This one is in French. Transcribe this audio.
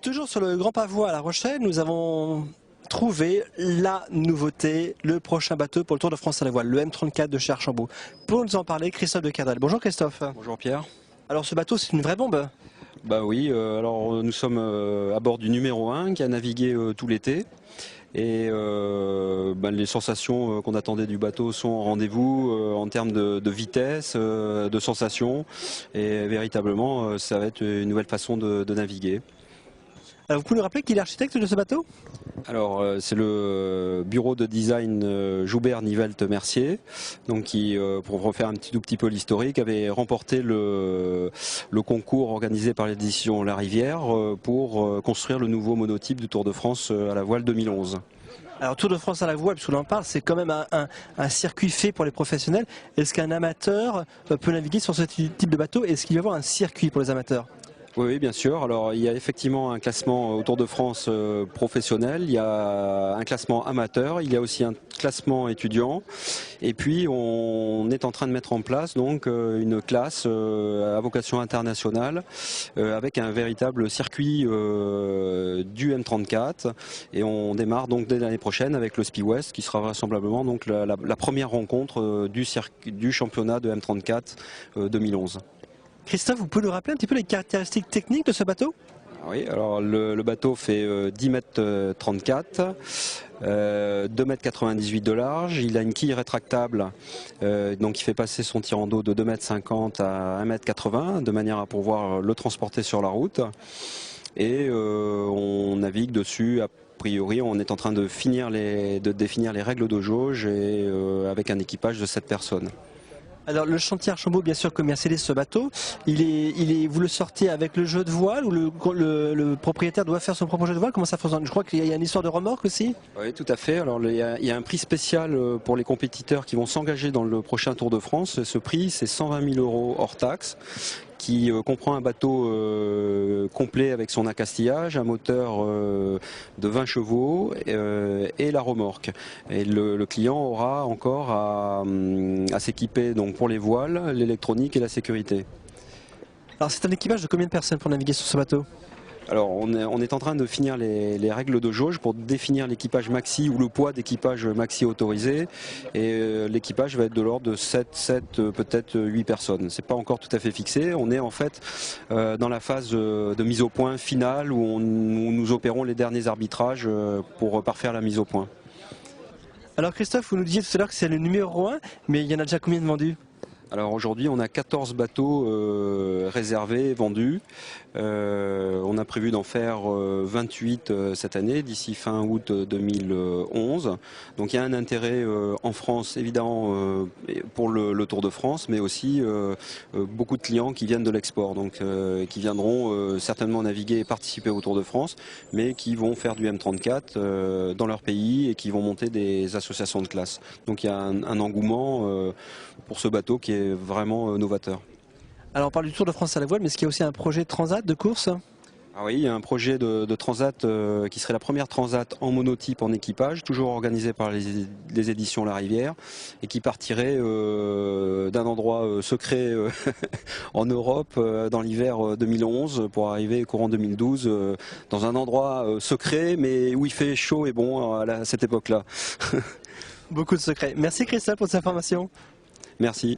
Toujours sur le Grand Pavois à La Rochelle, nous avons trouvé la nouveauté, le prochain bateau pour le Tour de France à la voile, le M34 de chez Archambault. Pour nous en parler, Christophe de Cardel. Bonjour Christophe. Bonjour Pierre. Alors ce bateau, c'est une vraie bombe. Bah oui, alors nous sommes à bord du numéro 1 qui a navigué tout l'été. Et les sensations qu'on attendait du bateau sont au rendez-vous en termes de vitesse, de sensations. Et véritablement, ça va être une nouvelle façon de naviguer. Alors, vous pouvez nous rappeler qui est l'architecte de ce bateau? Alors c'est le bureau de design Joubert Nivelt Mercier, donc qui, pour refaire un tout petit peu l'historique, avait remporté le concours organisé par l'édition La Rivière pour construire le nouveau monotype du Tour de France à la voile 2011. Alors Tour de France à la voile, puisqu'on en parle, c'est quand même un circuit fait pour les professionnels. Est-ce qu'un amateur peut naviguer sur ce type de bateau? Est-ce qu'il va y avoir un circuit pour les amateurs? Oui, bien sûr. Alors, il y a effectivement un classement au Tour de France professionnel, il y a un classement amateur, il y a aussi un classement étudiant. Et puis, on est en train de mettre en place donc une classe à vocation internationale avec un véritable circuit du M34. Et on démarre donc dès l'année prochaine avec le Spi West, qui sera vraisemblablement donc la première rencontre du championnat de M34 2011. Christophe, vous pouvez nous rappeler un petit peu les caractéristiques techniques de ce bateau? Oui, alors le bateau fait 10 mètres 34, 2 mètres 98 de large. Il a une quille rétractable, donc il fait passer son tirant d'eau de 2 mètres 50 à 1 mètre 80, de manière à pouvoir le transporter sur la route. Et on navigue dessus. A priori, on est en train de définir les règles de jauge et avec un équipage de 7 personnes. Alors le chantier Archambault, bien sûr, commercialise ce bateau. Vous le sortez avec le jeu de voile ou le propriétaire doit faire son propre jeu de voile? Comment ça fonctionne? Je crois qu'il y a une histoire de remorque aussi. Oui, tout à fait. Alors il y a un prix spécial pour les compétiteurs qui vont s'engager dans le prochain Tour de France. Ce prix, c'est 120 000 € hors taxe, qui comprend un bateau complet avec son accastillage, un moteur de 20 chevaux et la remorque. Et le client aura encore à s'équiper donc pour les voiles, l'électronique et la sécurité. Alors c'est un équipage de combien de personnes pour naviguer sur ce bateau? Alors on est en train de finir les règles de jauge pour définir l'équipage maxi ou le poids d'équipage maxi autorisé, et l'équipage va être de l'ordre de 7 peut-être 8 personnes. C'est pas encore tout à fait fixé. On est en fait dans la phase de mise au point finale où nous opérons les derniers arbitrages pour parfaire la mise au point. Alors Christophe, vous nous disiez tout à l'heure que c'est le numéro 1, mais il y en a déjà combien de vendus? Alors aujourd'hui on a 14 bateaux réservés, vendus. On a prévu d'en faire 28 cette année, d'ici fin août 2011. Donc il y a un intérêt en France évidemment pour le Tour de France, mais aussi beaucoup de clients qui viennent de l'export, donc qui viendront certainement naviguer et participer au Tour de France, mais qui vont faire du M34 dans leur pays et qui vont monter des associations de classe. Donc il y a un engouement pour ce bateau qui est vraiment novateur. Alors on parle du Tour de France à la voile, mais est-ce qu'il y a aussi un projet de transat de course? Ah oui, il y a un projet de transat qui serait la première transat en monotype en équipage, toujours organisé par les éditions La Rivière, et qui partirait d'un endroit secret en Europe dans l'hiver 2011 pour arriver courant 2012 dans un endroit secret mais où il fait chaud et bon à cette époque-là. Beaucoup de secrets. Merci Christophe pour cette information. Merci.